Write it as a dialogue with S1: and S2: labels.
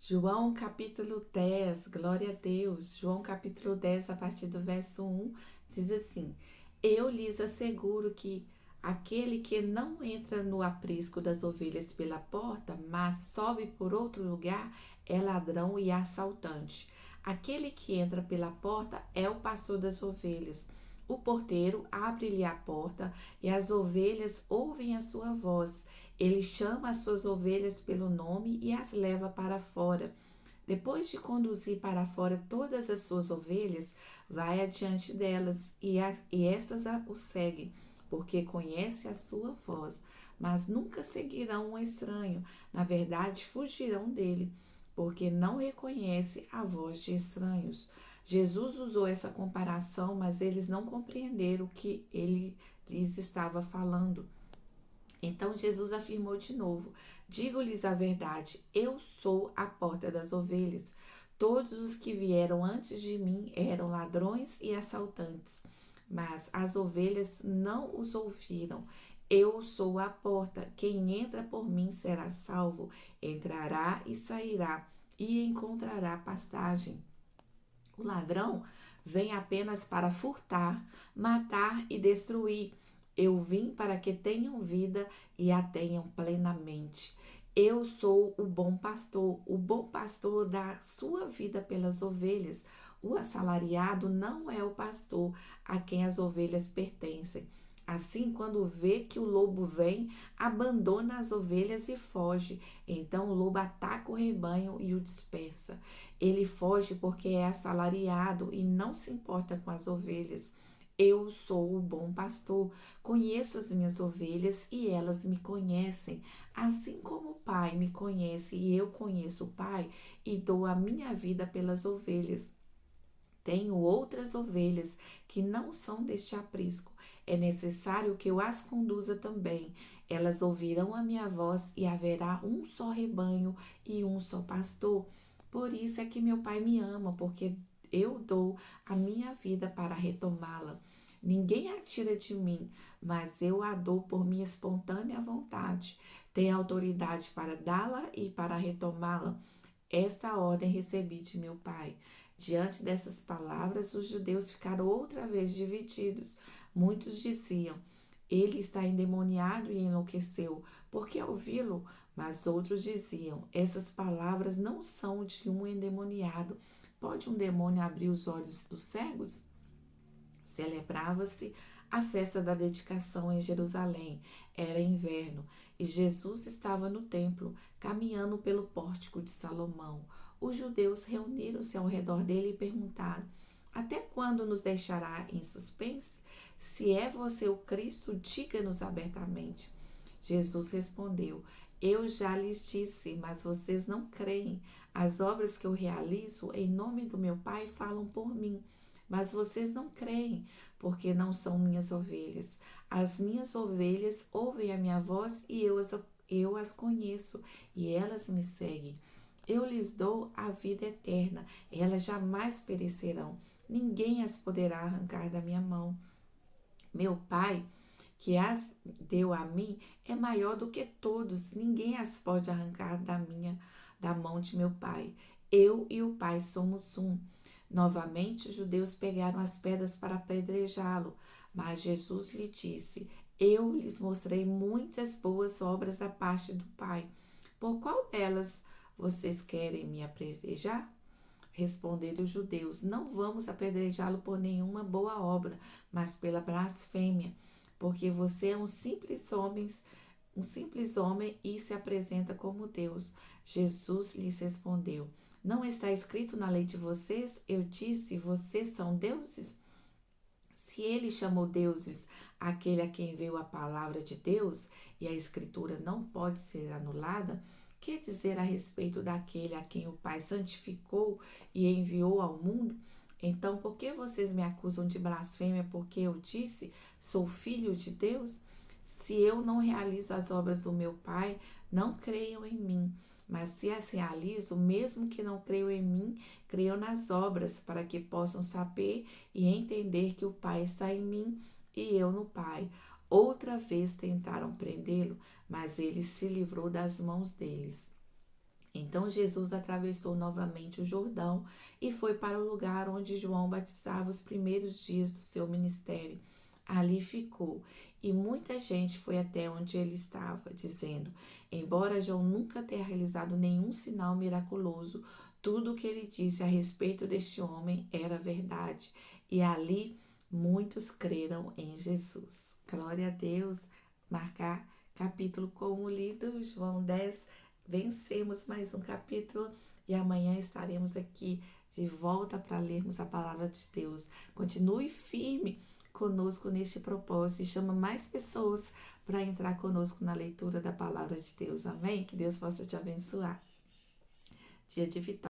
S1: João capítulo 10, glória a Deus. João capítulo 10, a partir do verso 1, diz assim: Eu lhes asseguro que aquele que não entra no aprisco das ovelhas pela porta, mas sobe por outro lugar, é ladrão e assaltante. Aquele que entra pela porta é o pastor das ovelhas. O porteiro abre-lhe a porta e as ovelhas ouvem a sua voz. Ele chama as suas ovelhas pelo nome e as leva para fora. Depois de conduzir para fora todas as suas ovelhas, vai adiante delas e estas o seguem, porque conhece a sua voz. Mas nunca seguirão um estranho. Na verdade, fugirão dele, porque não reconhece a voz de estranhos. Jesus usou essa comparação, mas eles não compreenderam o que ele lhes estava falando. Então Jesus afirmou de novo: Digo-lhes a verdade, eu sou a porta das ovelhas. Todos os que vieram antes de mim eram ladrões e assaltantes, mas as ovelhas não os ouviram. Eu sou a porta, quem entra por mim será salvo, entrará e sairá e encontrará pastagem. O ladrão vem apenas para furtar, matar e destruir. Eu vim para que tenham vida e a tenham plenamente. Eu sou o bom pastor dá sua vida pelas ovelhas. O assalariado não é o pastor a quem as ovelhas pertencem. Assim, quando vê que o lobo vem, abandona as ovelhas e foge. Então o lobo ataca o rebanho e o dispersa. Ele foge porque é assalariado e não se importa com as ovelhas. Eu sou o bom pastor, conheço as minhas ovelhas e elas me conhecem, assim como o Pai me conhece e eu conheço o Pai e dou a minha vida pelas ovelhas. Tenho outras ovelhas que não são deste aprisco. É necessário que eu as conduza também. Elas ouvirão a minha voz e haverá um só rebanho e um só pastor. Por isso é que meu Pai me ama, porque eu dou a minha vida para retomá-la. Ninguém a tira de mim, mas eu a dou por minha espontânea vontade. Tenho autoridade para dá-la e para retomá-la. Esta ordem recebi de meu Pai. Diante dessas palavras, os judeus ficaram outra vez divididos. Muitos diziam: Ele está endemoniado e enlouqueceu. Por que ouvi-lo? Mas outros diziam: Essas palavras não são de um endemoniado. Pode um demônio abrir os olhos dos cegos? Celebrava-se a festa da dedicação em Jerusalém. Era inverno e Jesus estava no templo, caminhando pelo pórtico de Salomão. Os judeus reuniram-se ao redor dele e perguntaram: Até quando nos deixará em suspense? Se é você o Cristo, diga-nos abertamente. Jesus respondeu: Eu já lhes disse, mas vocês não creem. As obras que eu realizo em nome do meu Pai falam por mim. Mas vocês não creem, porque não são minhas ovelhas. As minhas ovelhas ouvem a minha voz e eu as conheço, e elas me seguem. Eu lhes dou a vida eterna, elas jamais perecerão. Ninguém as poderá arrancar da minha mão. Meu Pai, que as deu a mim, é maior do que todos. Ninguém as pode arrancar da mão de meu Pai. Eu e o Pai somos um. Novamente, os judeus pegaram as pedras para apedrejá-lo, mas Jesus lhe disse: Eu lhes mostrei muitas boas obras da parte do Pai. Por qual delas vocês querem me apedrejar? Responderam os judeus: Não vamos apedrejá-lo por nenhuma boa obra, mas pela blasfêmia, porque você é um simples homem e se apresenta como Deus. Jesus lhes respondeu: Não está escrito na lei de vocês? Eu disse: Vocês são deuses? Se ele chamou deuses aquele a quem veio a palavra de Deus, e a escritura não pode ser anulada, que dizer a respeito daquele a quem o Pai santificou e enviou ao mundo? Então, por que vocês me acusam de blasfêmia porque eu disse, sou filho de Deus? Se eu não realizo as obras do meu Pai, não creiam em mim. Mas se as realizo, mesmo que não creiam em mim, creiam nas obras, para que possam saber e entender que o Pai está em mim e eu no Pai. Outra vez tentaram prendê-lo, mas ele se livrou das mãos deles. Então Jesus atravessou novamente o Jordão e foi para o lugar onde João batizava os primeiros dias do seu ministério. Ali ficou, e muita gente foi até onde ele estava, dizendo: embora João nunca tenha realizado nenhum sinal miraculoso, tudo o que ele disse a respeito deste homem era verdade. E ali muitos creram em Jesus. Glória a Deus. Marcar capítulo como lido, João 10. Vencemos mais um capítulo e amanhã estaremos aqui de volta para lermos a palavra de Deus. Continue firme conosco neste propósito e chama mais pessoas para entrar conosco na leitura da palavra de Deus. Amém? Que Deus possa te abençoar. Dia de vitória.